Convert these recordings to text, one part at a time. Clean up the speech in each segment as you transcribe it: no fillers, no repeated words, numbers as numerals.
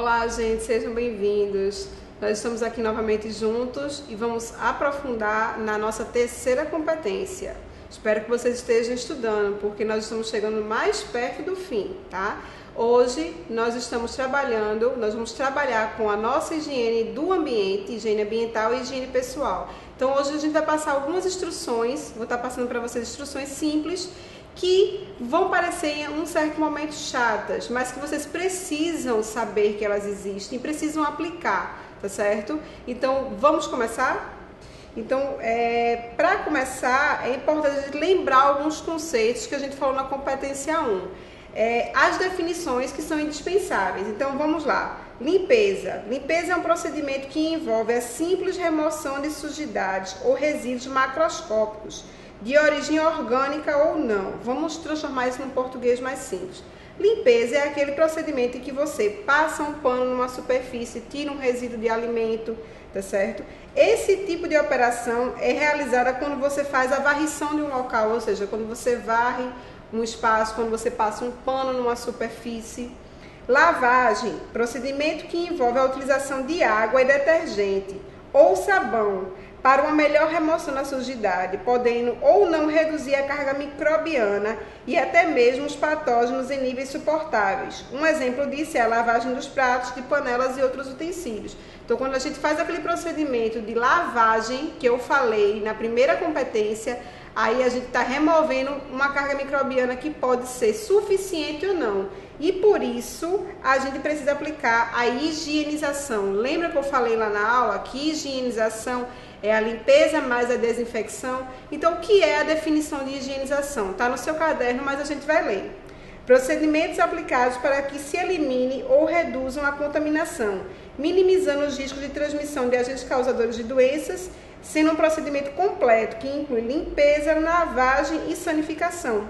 Olá, gente, sejam bem-vindos. Nós estamos aqui novamente juntos e vamos aprofundar na nossa terceira competência. Espero que vocês estejam estudando, porque nós estamos chegando mais perto do fim, tá? Hoje nós vamos trabalhar com a nossa higiene do ambiente, higiene ambiental e higiene pessoal. Então hoje a gente vai passar algumas instruções, vou estar passando para vocês instruções simples, que vão parecer em um certo momento chatas, mas que vocês precisam saber que elas existem e precisam aplicar, tá certo? Então, vamos começar? Então, para começar, é importante a gente lembrar alguns conceitos que a gente falou na competência 1. As definições que são indispensáveis. Então, vamos lá. Limpeza. Limpeza é um procedimento que envolve a simples remoção de sujidades ou resíduos macroscópicos, de origem orgânica ou não. Vamos transformar isso num português mais simples. Limpeza é aquele procedimento em que você passa um pano numa superfície, tira um resíduo de alimento, tá certo? Esse tipo de operação é realizada quando você faz a varrição de um local, ou seja, quando você varre um espaço, quando você passa um pano numa superfície. Lavagem, procedimento que envolve a utilização de água e detergente ou sabão para uma melhor remoção da sujidade, podendo ou não reduzir a carga microbiana e até mesmo os patógenos em níveis suportáveis. Um exemplo disso é a lavagem dos pratos, de panelas e outros utensílios. Então, quando a gente faz aquele procedimento de lavagem que eu falei na primeira competência, aí a gente está removendo uma carga microbiana que pode ser suficiente ou não. E por isso, a gente precisa aplicar a higienização. Lembra que eu falei lá na aula que higienização é a limpeza mais a desinfecção? Então, o que é a definição de higienização? Está no seu caderno, mas a gente vai ler. Procedimentos aplicados para que se elimine ou reduzam a contaminação, minimizando os riscos de transmissão de agentes causadores de doenças, sendo um procedimento completo que inclui limpeza, lavagem e sanificação.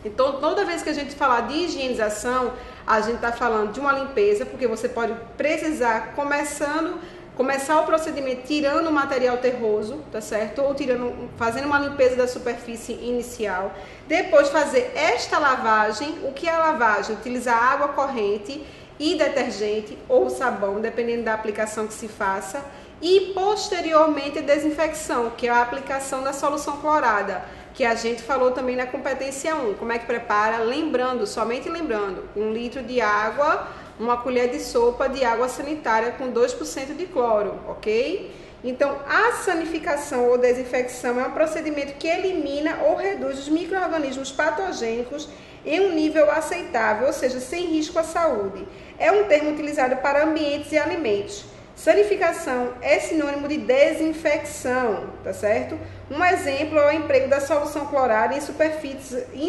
Então, toda vez que a gente falar de higienização, a gente está falando de uma limpeza, porque você pode precisar começar o procedimento tirando o material terroso, tá certo? Ou fazendo uma limpeza da superfície inicial. Depois fazer esta lavagem. O que é a lavagem? Utilizar água corrente e detergente ou sabão, dependendo da aplicação que se faça. E posteriormente a desinfecção, que é a aplicação da solução clorada, que a gente falou também na competência 1. Como é que prepara? Somente lembrando, 1 litro de água, uma colher de sopa de água sanitária com 2% de cloro, ok? Então, a sanificação ou desinfecção é um procedimento que elimina ou reduz os micro-organismos patogênicos em um nível aceitável, ou seja, sem risco à saúde. É um termo utilizado para ambientes e alimentos. Sanificação é sinônimo de desinfecção, tá certo? Um exemplo é o emprego da solução clorada em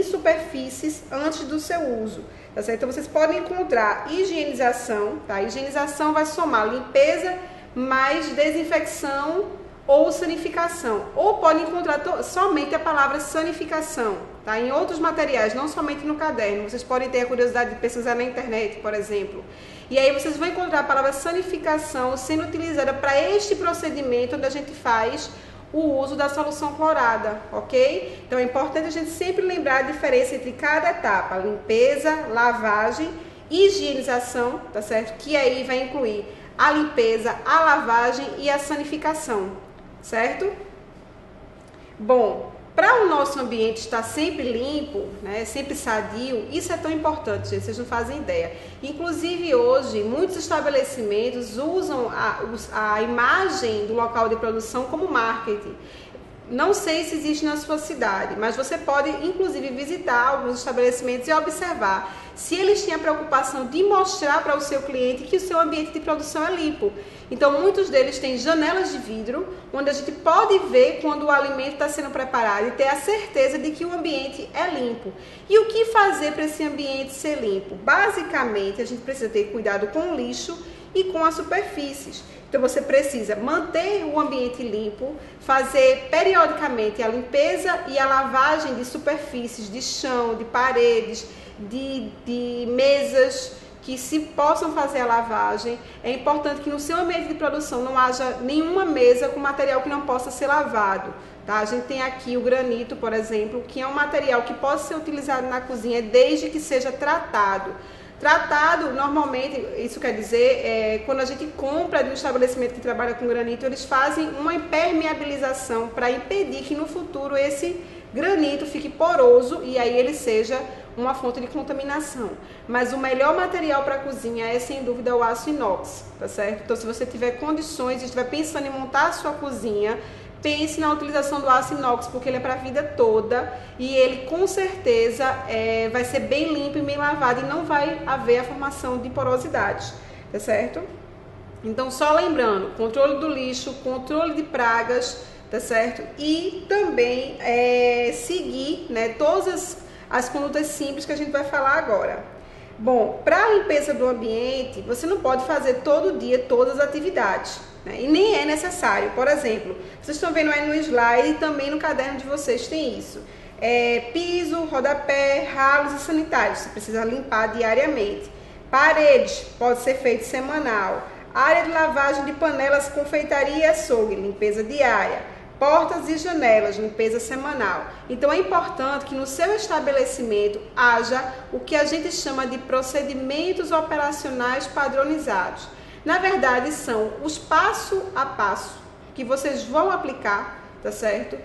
superfícies antes do seu uso, tá certo? Então, vocês podem encontrar higienização, tá? Higienização vai somar limpeza mais desinfecção ou sanificação. Ou pode encontrar somente a palavra sanificação, tá? Em outros materiais, não somente no caderno. Vocês podem ter a curiosidade de pesquisar na internet, por exemplo. E aí vocês vão encontrar a palavra sanificação sendo utilizada para este procedimento onde a gente faz o uso da solução clorada, ok? Então é importante a gente sempre lembrar a diferença entre cada etapa: limpeza, lavagem, higienização, tá certo? Que aí vai incluir a limpeza, a lavagem e a sanificação, certo? Bom, para o nosso ambiente estar sempre limpo, né, sempre sadio, isso é tão importante, gente, vocês não fazem ideia. Inclusive hoje, muitos estabelecimentos usam a imagem do local de produção como marketing. Não sei se existe na sua cidade, mas você pode, inclusive, visitar alguns estabelecimentos e observar se eles têm a preocupação de mostrar para o seu cliente que o seu ambiente de produção é limpo. Então, muitos deles têm janelas de vidro, onde a gente pode ver quando o alimento está sendo preparado e ter a certeza de que o ambiente é limpo. E o que fazer para esse ambiente ser limpo? Basicamente, a gente precisa ter cuidado com o lixo e com as superfícies. Então, você precisa manter o ambiente limpo, fazer periodicamente a limpeza e a lavagem de superfícies, de chão, de paredes, de mesas que se possam fazer a lavagem. É importante que no seu ambiente de produção não haja nenhuma mesa com material que não possa ser lavado, tá? A gente tem aqui o granito, por exemplo, que é um material que pode ser utilizado na cozinha desde que seja tratado. Tratado, normalmente, isso quer dizer, quando a gente compra de um estabelecimento que trabalha com granito, eles fazem uma impermeabilização para impedir que no futuro esse granito fique poroso e aí ele seja uma fonte de contaminação. Mas o melhor material para a cozinha é, sem dúvida, o aço inox, tá certo? Então, se você tiver condições e estiver pensando em montar a sua cozinha, pense na utilização do aço inox, porque ele é para a vida toda e ele com certeza vai ser bem limpo e bem lavado e não vai haver a formação de porosidade, tá certo? Então, só lembrando, controle do lixo, controle de pragas, tá certo? E também seguir, né, todas as condutas simples que a gente vai falar agora. Bom, para a limpeza do ambiente, você não pode fazer todo dia todas as atividades, né? E nem é necessário. Por exemplo, vocês estão vendo aí no slide e também no caderno de vocês tem isso. Piso, rodapé, ralos e sanitários, você precisa limpar diariamente. Paredes, pode ser feito semanal. Área de lavagem de panelas, confeitaria e açougue, limpeza diária. Portas e janelas, limpeza semanal. Então é importante que no seu estabelecimento haja o que a gente chama de procedimentos operacionais padronizados. Na verdade, são os passo a passo que vocês vão aplicar, tá certo?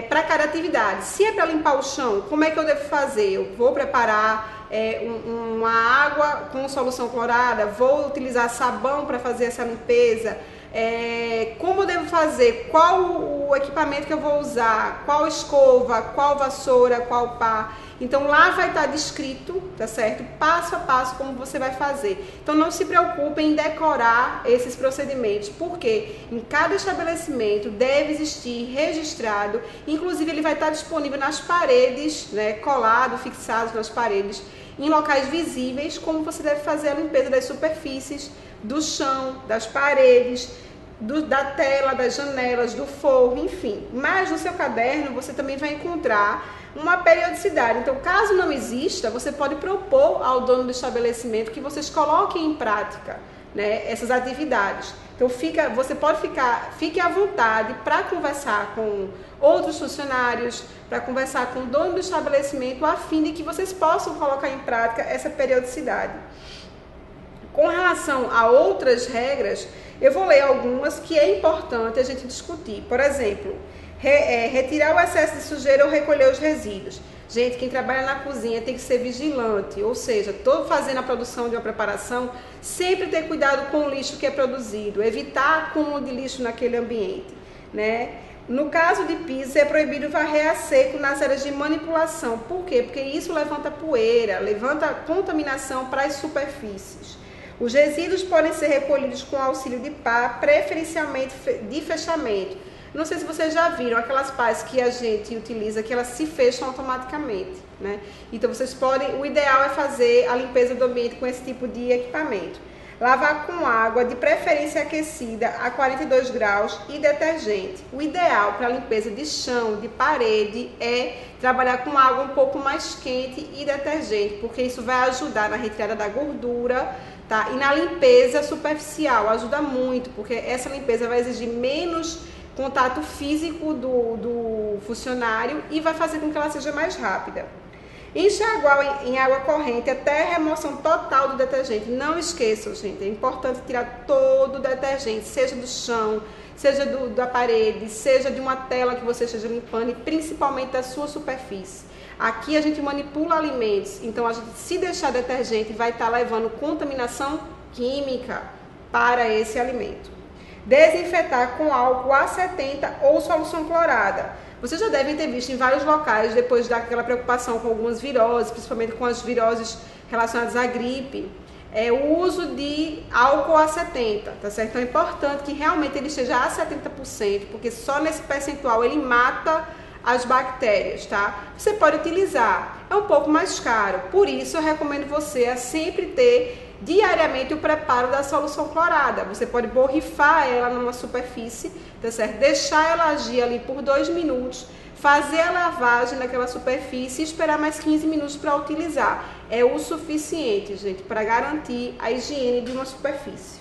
Para cada atividade. Se é para limpar o chão, como é que eu devo fazer? Eu vou preparar uma água com solução clorada, vou utilizar sabão para fazer essa limpeza. Como eu devo fazer, qual o equipamento que eu vou usar, qual escova, qual vassoura, qual pá. Então lá vai estar descrito, tá certo? Passo a passo como você vai fazer. Então não se preocupem em decorar esses procedimentos, porque em cada estabelecimento deve existir registrado, inclusive ele vai estar disponível nas paredes, né, colado, fixado nas paredes, em locais visíveis, como você deve fazer a limpeza das superfícies, do chão, das paredes, da tela, das janelas, do forro, enfim. Mas no seu caderno você também vai encontrar uma periodicidade. Então, caso não exista, você pode propor ao dono do estabelecimento que vocês coloquem em prática, né, essas atividades. Então, fique à vontade para conversar com outros funcionários, para conversar com o dono do estabelecimento, a fim de que vocês possam colocar em prática essa periodicidade. Com relação a outras regras, eu vou ler algumas que é importante a gente discutir. Por exemplo, retirar o excesso de sujeira ou recolher os resíduos. Gente, quem trabalha na cozinha tem que ser vigilante, ou seja, estou fazendo a produção de uma preparação, sempre ter cuidado com o lixo que é produzido, evitar acúmulo de lixo naquele ambiente, né? No caso de pisos, é proibido varrer a seco nas áreas de manipulação. Por quê? Porque isso levanta poeira, levanta contaminação para as superfícies. Os resíduos podem ser recolhidos com auxílio de pá, preferencialmente de fechamento. Não sei se vocês já viram aquelas pás que a gente utiliza, que elas se fecham automaticamente, né? Então vocês podem, o ideal é fazer a limpeza do ambiente com esse tipo de equipamento. Lavar com água, de preferência aquecida a 42 graus e detergente. O ideal para a limpeza de chão, de parede, é trabalhar com água um pouco mais quente e detergente, porque isso vai ajudar na retirada da gordura, tá? E na limpeza superficial, ajuda muito, porque essa limpeza vai exigir menos contato físico do funcionário e vai fazer com que ela seja mais rápida. Enxaguar em água corrente até a remoção total do detergente. Não esqueçam, gente, é importante tirar todo o detergente, seja do chão, seja da parede, seja de uma tela que você esteja limpando e principalmente da sua superfície. Aqui a gente manipula alimentos, então a gente, se deixar detergente, vai estar levando contaminação química para esse alimento. Desinfetar com álcool A70 ou solução clorada. Vocês já devem ter visto em vários locais, depois daquela preocupação com algumas viroses, principalmente com as viroses relacionadas à gripe, o uso de álcool A70, tá certo? Então é importante que realmente ele esteja a 70%, porque só nesse percentual ele mata as bactérias, tá? Você pode utilizar, é um pouco mais caro, por isso eu recomendo você a sempre ter diariamente o preparo da solução clorada. Você pode borrifar ela numa superfície, tá certo? Deixar ela agir ali por 2 minutos, fazer a lavagem daquela superfície e esperar mais 15 minutos para utilizar. É o suficiente, gente, para garantir a higiene de uma superfície.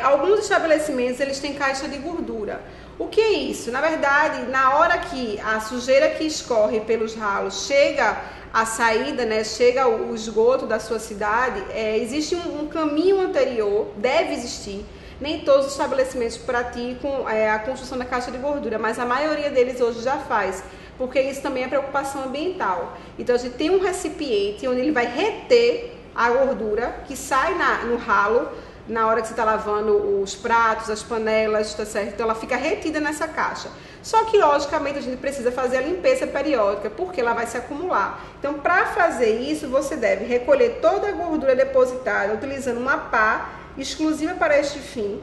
Alguns estabelecimentos eles têm caixa de gordura. O que é isso? Na verdade, na hora que a sujeira que escorre pelos ralos chega à saída, né, chega o esgoto da sua cidade, existe um caminho anterior, deve existir. Nem todos os estabelecimentos praticam a construção da caixa de gordura, mas a maioria deles hoje já faz, porque isso também é preocupação ambiental. Então a gente tem um recipiente onde ele vai reter a gordura que sai no ralo, na hora que você está lavando os pratos, as panelas, tá certo? Então ela fica retida nessa caixa. Só que, logicamente, a gente precisa fazer a limpeza periódica, porque ela vai se acumular. Então, para fazer isso, você deve recolher toda a gordura depositada utilizando uma pá exclusiva para este fim.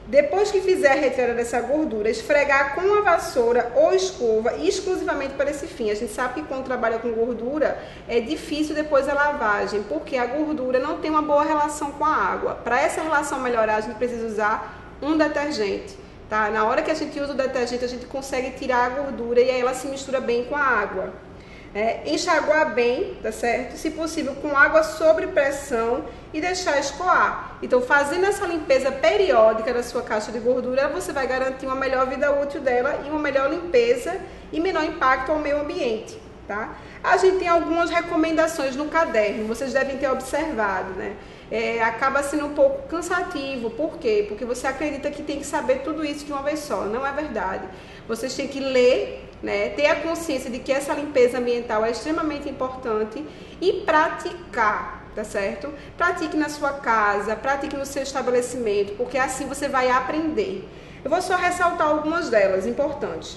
Depois que fizer a retirada dessa gordura, esfregar com a vassoura ou escova exclusivamente para esse fim. A gente sabe que quando trabalha com gordura é difícil depois a lavagem, porque a gordura não tem uma boa relação com a água. Para essa relação melhorar, a gente precisa usar um detergente. Tá? Na hora que a gente usa o detergente, a gente consegue tirar a gordura e aí ela se mistura bem com a água. Enxaguar bem, tá certo? Se possível, com água sob pressão e deixar escoar. Então, fazendo essa limpeza periódica da sua caixa de gordura, você vai garantir uma melhor vida útil dela e uma melhor limpeza e menor impacto ao meio ambiente, tá? A gente tem algumas recomendações no caderno, vocês devem ter observado, né? Acaba sendo um pouco cansativo. Por quê? Porque você acredita que tem que saber tudo isso de uma vez só. Não é verdade. Vocês têm que ler, né, ter a consciência de que essa limpeza ambiental é extremamente importante e praticar, tá certo? Pratique na sua casa, pratique no seu estabelecimento, porque assim você vai aprender. Eu vou só ressaltar algumas delas importantes.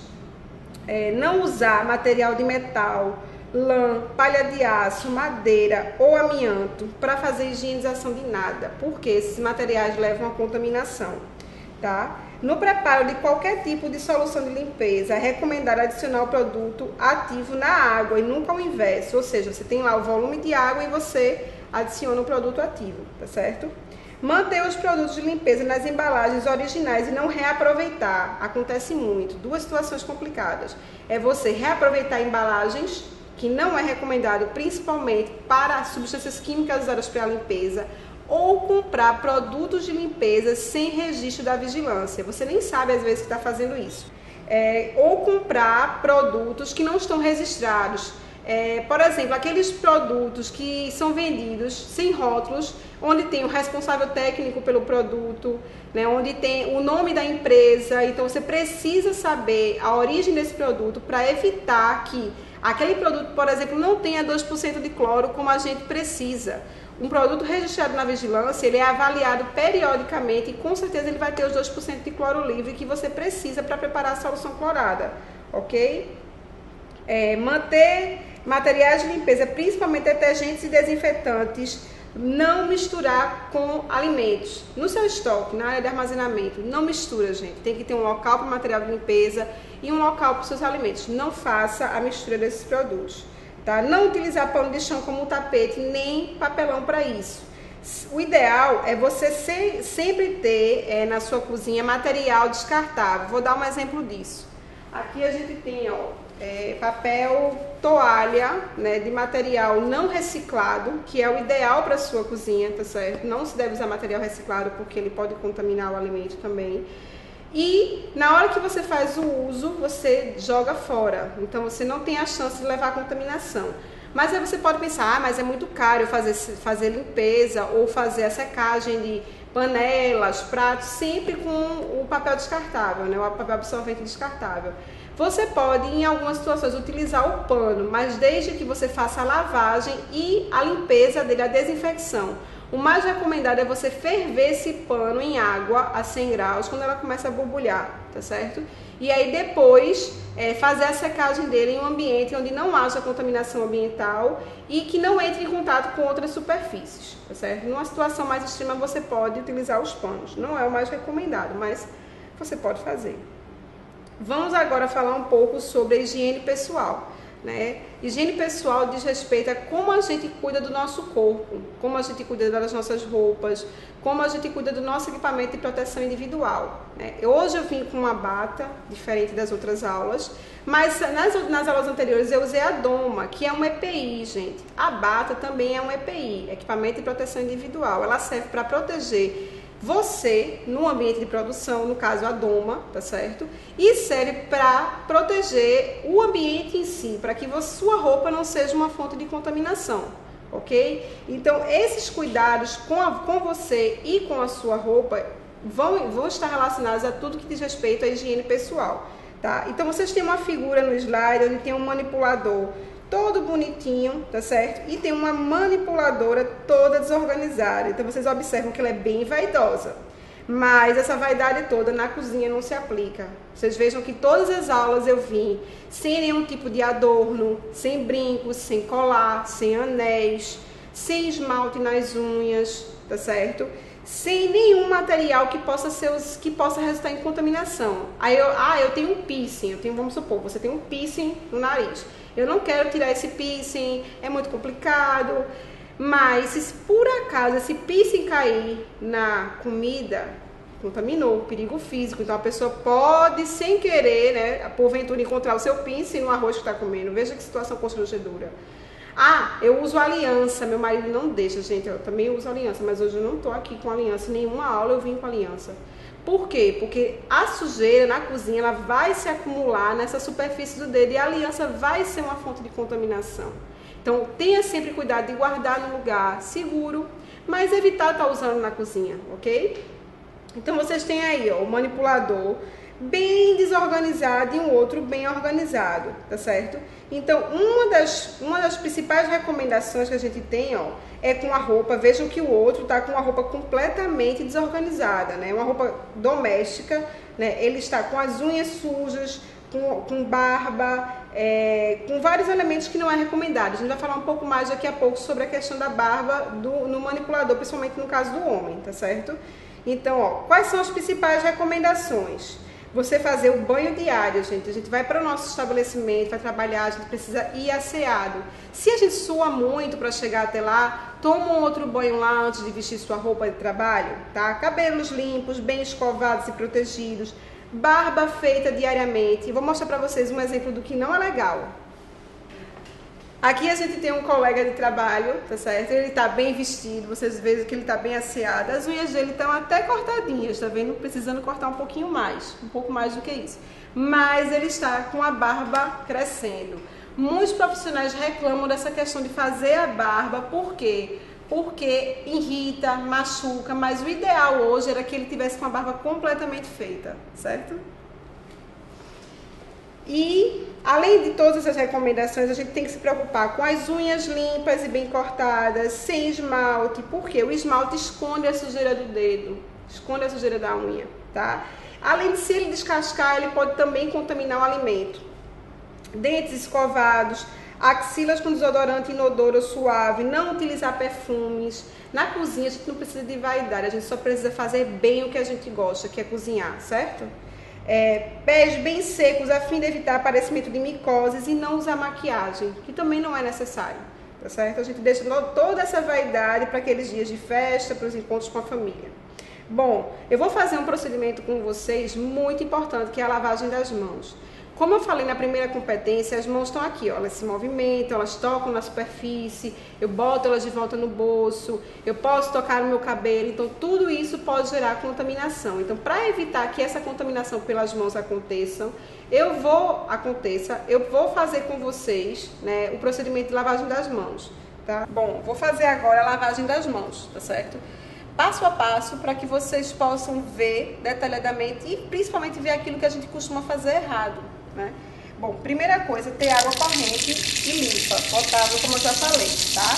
Não usar material de metal, lã, palha de aço, madeira ou amianto para fazer higienização de nada, porque esses materiais levam a contaminação, tá? No preparo de qualquer tipo de solução de limpeza, é recomendado adicionar o produto ativo na água e nunca o inverso, ou seja, você tem lá o volume de água e você adiciona o produto ativo, tá certo? Manter os produtos de limpeza nas embalagens originais e não reaproveitar, acontece muito. Duas situações complicadas, você reaproveitar embalagens, que não é recomendado, principalmente para substâncias químicas usadas para a limpeza, ou comprar produtos de limpeza sem registro da vigilância. Você nem sabe às vezes que está fazendo isso. Ou comprar produtos que não estão registrados. Por exemplo, aqueles produtos que são vendidos sem rótulos, onde tem o responsável técnico pelo produto, né, onde tem o nome da empresa. Então você precisa saber a origem desse produto para evitar que aquele produto, por exemplo, não tenha 2% de cloro como a gente precisa. Um produto registrado na vigilância, ele é avaliado periodicamente e com certeza ele vai ter os 2% de cloro livre que você precisa para preparar a solução clorada, ok? Manter materiais de limpeza, principalmente detergentes e desinfetantes, não misturar com alimentos. No seu estoque, na área de armazenamento, não mistura, gente. Tem que ter um local para o material de limpeza e um local para os seus alimentos. Não faça a mistura desses produtos. Tá? Não utilizar pano de chão como tapete, nem papelão para isso. O ideal é você sempre ter na sua cozinha material descartável. Vou dar um exemplo disso. Aqui a gente tem papel toalha, né, de material não reciclado, que é o ideal para a sua cozinha, tá certo? Não se deve usar material reciclado porque ele pode contaminar o alimento também. E na hora que você faz o uso, você joga fora. Então você não tem a chance de levar a contaminação. Mas aí você pode pensar, mas é muito caro fazer limpeza ou fazer a secagem de panelas, pratos, sempre com o papel descartável, né? O papel absorvente descartável. Você pode, em algumas situações, utilizar o pano, mas desde que você faça a lavagem e a limpeza dele, a desinfecção. O mais recomendado é você ferver esse pano em água a 100 graus, quando ela começa a borbulhar, tá certo? E aí depois fazer a secagem dele em um ambiente onde não haja contaminação ambiental e que não entre em contato com outras superfícies, tá certo? Numa situação mais extrema você pode utilizar os panos. Não é o mais recomendado, mas você pode fazer. Vamos agora falar um pouco sobre a higiene pessoal, né? Higiene pessoal diz respeito a como a gente cuida do nosso corpo, como a gente cuida das nossas roupas, como a gente cuida do nosso equipamento de proteção individual, né? Hoje eu vim com uma bata, diferente das outras aulas, mas nas aulas anteriores eu usei a doma, que é um EPI, gente. A bata também é um EPI, equipamento de proteção individual. Ela serve para proteger você no ambiente de produção, no caso a doma, tá certo? E serve para proteger o ambiente em si, para que sua roupa não seja uma fonte de contaminação, ok? Então esses cuidados com você e com a sua roupa vão estar relacionados a tudo que diz respeito à higiene pessoal, tá? Então vocês têm uma figura no slide onde tem um manipulador todo bonitinho, tá certo? E tem uma manipuladora toda desorganizada. Então vocês observam que ela é bem vaidosa. Mas essa vaidade toda na cozinha não se aplica. Vocês vejam que todas as aulas eu vim sem nenhum tipo de adorno, sem brincos, sem colar, sem anéis, sem esmalte nas unhas, tá certo? Sem nenhum material que possa resultar em contaminação. Aí eu tenho um piercing, vamos supor, você tem um piercing no nariz. Eu não quero tirar esse piercing, é muito complicado. Mas se por acaso esse piercing cair na comida, contaminou, perigo físico. Então a pessoa pode, sem querer, né, porventura encontrar o seu piercing no arroz que está comendo. Veja que situação constrangedora. Ah, eu uso aliança, meu marido não deixa, gente, eu também uso aliança, mas hoje eu não tô aqui com aliança, nenhuma aula eu vim com aliança. Por quê? Porque a sujeira na cozinha, ela vai se acumular nessa superfície do dedo e a aliança vai ser uma fonte de contaminação. Então, tenha sempre cuidado de guardar no lugar seguro, mas evitar estar usando na cozinha, ok? Então, vocês têm aí, ó, o manipulador bem desorganizado e um outro bem organizado, tá certo? Então, uma das principais recomendações que a gente tem, ó, é com a roupa. Vejam que o outro tá com a roupa completamente desorganizada, né? Uma roupa doméstica, né? Ele está com as unhas sujas, com barba, com vários elementos que não é recomendado. A gente vai falar um pouco mais daqui a pouco sobre a questão da barba no manipulador, principalmente no caso do homem, tá certo? Então, ó, quais são as principais recomendações? Você fazer o banho diário, gente. A gente vai para o nosso estabelecimento, vai trabalhar, a gente precisa ir asseado. Se a gente sua muito para chegar até lá, toma um outro banho lá antes de vestir sua roupa de trabalho, tá? Cabelos limpos, bem escovados e protegidos, barba feita diariamente. Vou mostrar para vocês um exemplo do que não é legal. Aqui a gente tem um colega de trabalho, tá certo? Ele tá bem vestido, vocês veem que ele tá bem asseado. As unhas dele estão até cortadinhas, tá vendo? Precisando cortar um pouquinho mais, um pouco mais do que isso. Mas ele está com a barba crescendo. Muitos profissionais reclamam dessa questão de fazer a barba, por quê? Porque irrita, machuca, mas o ideal hoje era que ele tivesse com a barba completamente feita, certo? E, além de todas essas recomendações, a gente tem que se preocupar com as unhas limpas e bem cortadas, sem esmalte, porque o esmalte esconde a sujeira do dedo, esconde a sujeira da unha, tá? Além de, se ele descascar, ele pode também contaminar o alimento. Dentes escovados, axilas com desodorante inodoro ou suave, não utilizar perfumes. Na cozinha a gente não precisa de vaidade, a gente só precisa fazer bem o que a gente gosta, que é cozinhar, certo? Pés bem secos a fim de evitar aparecimento de micoses e não usar maquiagem, que também não é necessário, tá certo? A gente deixa toda essa vaidade para aqueles dias de festa, para os encontros com a família. Bom, eu vou fazer um procedimento com vocês muito importante, que é a lavagem das mãos. Como eu falei na primeira competência, as mãos estão aqui, ó, elas se movimentam, elas tocam na superfície, eu boto elas de volta no bolso, eu posso tocar no meu cabelo, então tudo isso pode gerar contaminação. Então, para evitar que essa contaminação pelas mãos aconteça, eu vou fazer com vocês, né, o procedimento de lavagem das mãos, tá? Bom, vou fazer agora a lavagem das mãos, tá certo? Passo a passo, para que vocês possam ver detalhadamente e principalmente ver aquilo que a gente costuma fazer errado, né? Bom, primeira coisa, ter água corrente e limpa, potável, como eu já falei, tá?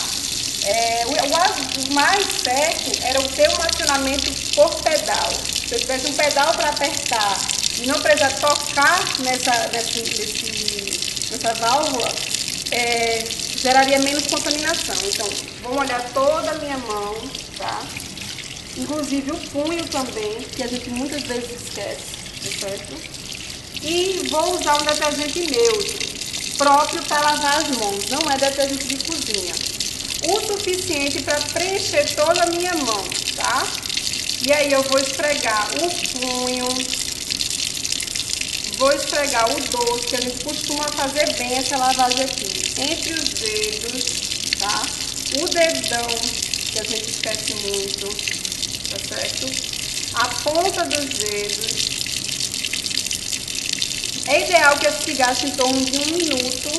O mais certo era ter um acionamento por pedal. Se eu tivesse um pedal para apertar e não precisar tocar nessa válvula, geraria menos contaminação. Então, vou molhar toda a minha mão, tá? Inclusive o punho também, que a gente muitas vezes esquece, certo? E vou usar um detergente neutro, próprio para lavar as mãos, não é detergente de cozinha. O suficiente para preencher toda a minha mão, tá? E aí eu vou esfregar o punho, vou esfregar o dorso, que a gente costuma fazer bem essa lavagem aqui, entre os dedos, tá? O dedão, que a gente esquece muito. tá certo? A ponta dos dedos. É ideal que se gaste em torno de 1 minuto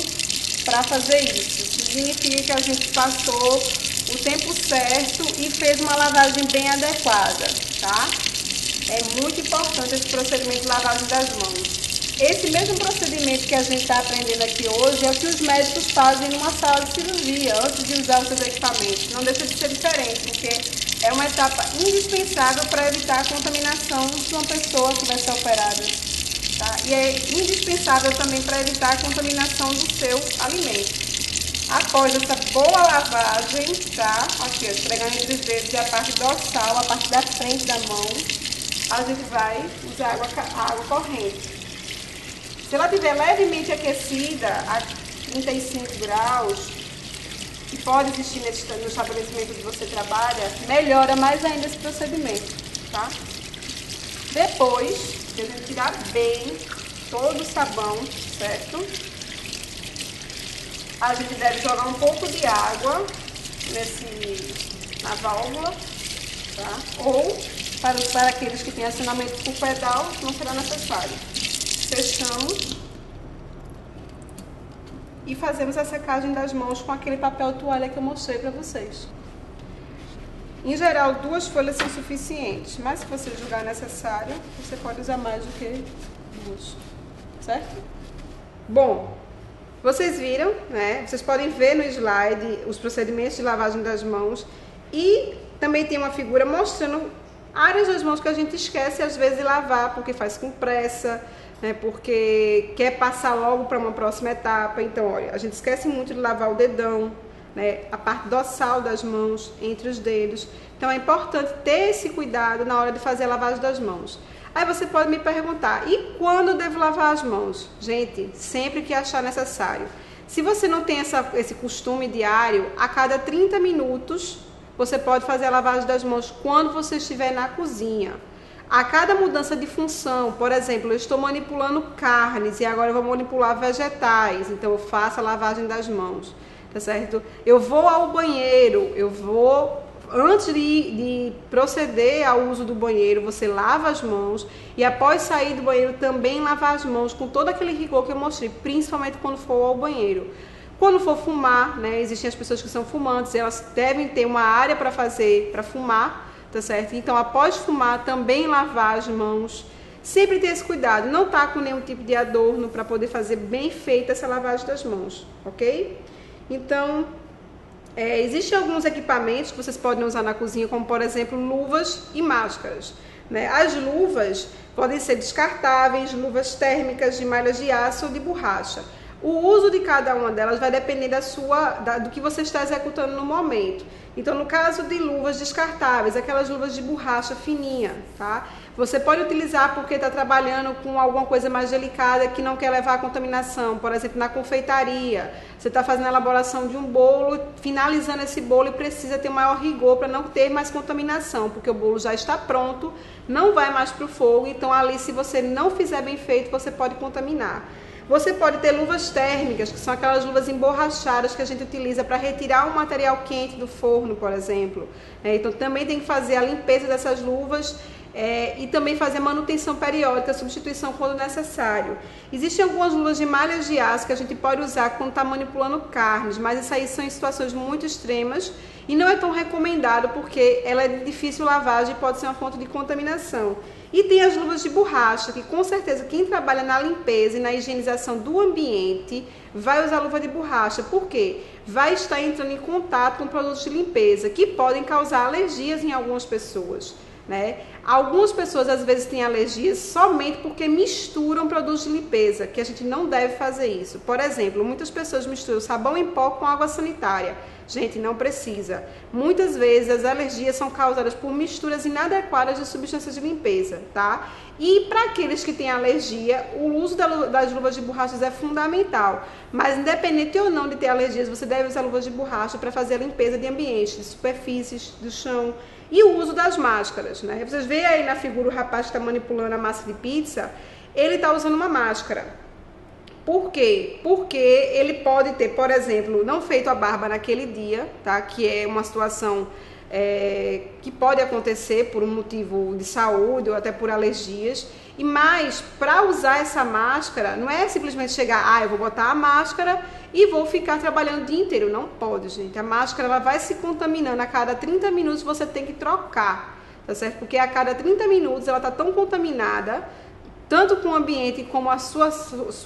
para fazer isso. Isso significa que a gente passou o tempo certo e fez uma lavagem bem adequada, tá? É muito importante esse procedimento de lavagem das mãos. Esse mesmo procedimento que a gente está aprendendo aqui hoje é o que os médicos fazem numa sala de cirurgia, antes de usar os seus equipamentos. Não deixa de ser diferente, porque é uma etapa indispensável para evitar a contaminação de uma pessoa que vai ser operada. Tá? E é indispensável também para evitar a contaminação do seu alimento. Após essa boa lavagem, tá? Aqui, ó, esfregando entre os dedos e a parte dorsal, a parte da frente da mão, a gente vai usar água corrente. Se ela estiver levemente aquecida a 35 graus, que pode existir no estabelecimento que você trabalha, melhora mais ainda esse procedimento, tá? Depois de a gente tirar bem todo o sabão, certo? A gente deve jogar um pouco de água na válvula, tá? Ou para aqueles que têm acionamento por pedal, não será necessário. Fechamos e fazemos a secagem das mãos com aquele papel toalha que eu mostrei para vocês. Em geral, 2 folhas são suficientes, mas se você julgar necessário, você pode usar mais do que 2, certo? Bom, vocês viram, né? Vocês podem ver no slide os procedimentos de lavagem das mãos e também tem uma figura mostrando áreas das mãos que a gente esquece às vezes de lavar, porque faz com pressa, né? Porque quer passar logo para uma próxima etapa. Então, olha, a gente esquece muito de lavar o dedão, né? A parte dorsal das mãos, entre os dedos. Então, é importante ter esse cuidado na hora de fazer a lavagem das mãos. Aí você pode me perguntar, e quando eu devo lavar as mãos? Gente, sempre que achar necessário. Se você não tem esse costume diário, a cada 30 minutos você pode fazer a lavagem das mãos quando você estiver na cozinha. A cada mudança de função, por exemplo, eu estou manipulando carnes e agora eu vou manipular vegetais, então eu faço a lavagem das mãos, tá certo? Eu vou ao banheiro, antes de proceder ao uso do banheiro, você lava as mãos e após sair do banheiro também lavar as mãos com todo aquele rigor que eu mostrei, principalmente quando for ao banheiro. Quando for fumar, né, existem as pessoas que são fumantes, elas devem ter uma área para fumar, tá certo? Então, após fumar, também lavar as mãos. Sempre ter esse cuidado, não tá com nenhum tipo de adorno para poder fazer bem feita essa lavagem das mãos, ok? Então, existem alguns equipamentos que vocês podem usar na cozinha, como por exemplo, luvas e máscaras, né? As luvas podem ser descartáveis, luvas térmicas de malhas de aço ou de borracha. O uso de cada uma delas vai depender do que você está executando no momento. Então, no caso de luvas descartáveis, aquelas luvas de borracha fininha, tá? Você pode utilizar porque está trabalhando com alguma coisa mais delicada que não quer levar a contaminação. Por exemplo, na confeitaria, você está fazendo a elaboração de um bolo, finalizando esse bolo e precisa ter maior rigor para não ter mais contaminação, porque o bolo já está pronto, não vai mais para o fogo, então ali se você não fizer bem feito, você pode contaminar. Você pode ter luvas térmicas, que são aquelas luvas emborrachadas que a gente utiliza para retirar um material quente do forno, por exemplo. Então também tem que fazer a limpeza dessas luvas e também fazer a manutenção periódica, a substituição quando necessário. Existem algumas luvas de malhas de aço que a gente pode usar quando está manipulando carnes, mas isso aí são em situações muito extremas e não é tão recomendado porque ela é de difícil lavagem e pode ser uma fonte de contaminação. E tem as luvas de borracha, que com certeza quem trabalha na limpeza e na higienização do ambiente vai usar luva de borracha. Por quê? Vai estar entrando em contato com produtos de limpeza que podem causar alergias em algumas pessoas, né? Algumas pessoas às vezes têm alergias somente porque misturam produtos de limpeza, que a gente não deve fazer isso. Por exemplo, muitas pessoas misturam sabão em pó com água sanitária. Gente, não precisa. Muitas vezes as alergias são causadas por misturas inadequadas de substâncias de limpeza, tá? E para aqueles que têm alergia, o uso das luvas de borrachas é fundamental. Mas independente ou não de ter alergias, você deve usar luvas de borracha para fazer a limpeza de ambientes, de superfícies, do chão. E o uso das máscaras, né? Vocês veem aí na figura o rapaz que está manipulando a massa de pizza, ele está usando uma máscara. Por quê? Porque ele pode ter, por exemplo, não feito a barba naquele dia, tá? Que é uma situação que pode acontecer por um motivo de saúde ou até por alergias. E mais, para usar essa máscara, não é simplesmente chegar, eu vou botar a máscara e vou ficar trabalhando o dia inteiro. Não pode, gente. A máscara ela vai se contaminando. A cada 30 minutos você tem que trocar, tá certo? Porque a cada 30 minutos ela está tão contaminada, tanto com o ambiente como a sua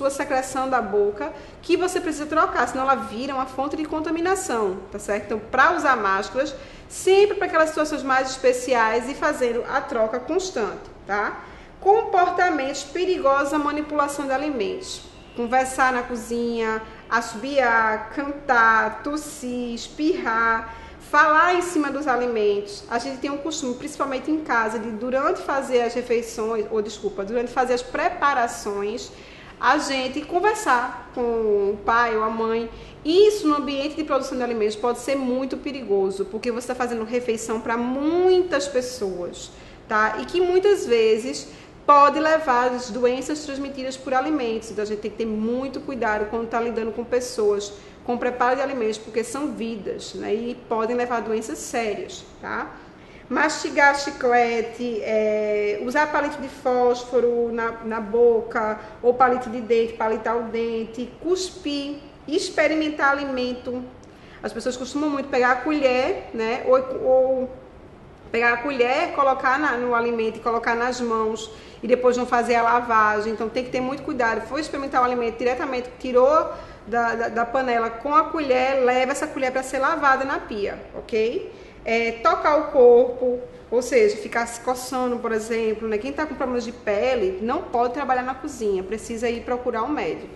secreção da boca, que você precisa trocar, senão ela vira uma fonte de contaminação, tá certo? Então, para usar máscaras, sempre para aquelas situações mais especiais e fazendo a troca constante, tá? Comportamentos perigosos à manipulação de alimentos. Conversar na cozinha, assobiar, cantar, tossir, espirrar, falar em cima dos alimentos. A gente tem um costume, principalmente em casa, de durante fazer as refeições, durante fazer as preparações, a gente conversar com o pai ou a mãe. Isso no ambiente de produção de alimentos pode ser muito perigoso, porque você está fazendo refeição para muitas pessoas, tá? E que muitas vezes pode levar às doenças transmitidas por alimentos. Então a gente tem que ter muito cuidado quando está lidando com pessoas com preparo de alimentos, porque são vidas, né? E podem levar a doenças sérias, tá? Mastigar chiclete, usar palito de fósforo na boca, ou palito de dente, palitar o dente, cuspir, experimentar alimento. As pessoas costumam muito pegar a colher, né? Ou pegar a colher, colocar no alimento e colocar nas mãos e depois não fazer a lavagem. Então tem que ter muito cuidado. Foi experimentar o alimento diretamente, tirou da panela com a colher, leva essa colher para ser lavada na pia, ok? Tocar o corpo, ou seja, ficar se coçando, por exemplo, né? Quem está com problemas de pele não pode trabalhar na cozinha, precisa ir procurar um médico.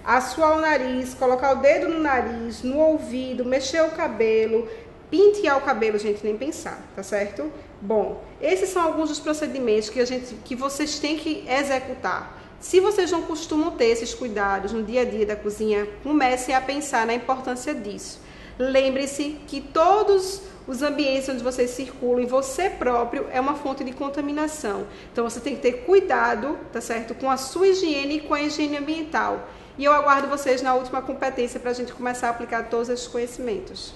Assoar o nariz, colocar o dedo no nariz, no ouvido, mexer o cabelo, pentear o cabelo, gente, nem pensar, tá certo? Bom, esses são alguns dos procedimentos que vocês têm que executar. Se vocês não costumam ter esses cuidados no dia a dia da cozinha, comecem a pensar na importância disso. Lembre-se que todos os ambientes onde vocês circulam e você próprio é uma fonte de contaminação. Então você tem que ter cuidado, tá certo? Com a sua higiene e com a higiene ambiental. E eu aguardo vocês na última competência para a gente começar a aplicar todos esses conhecimentos.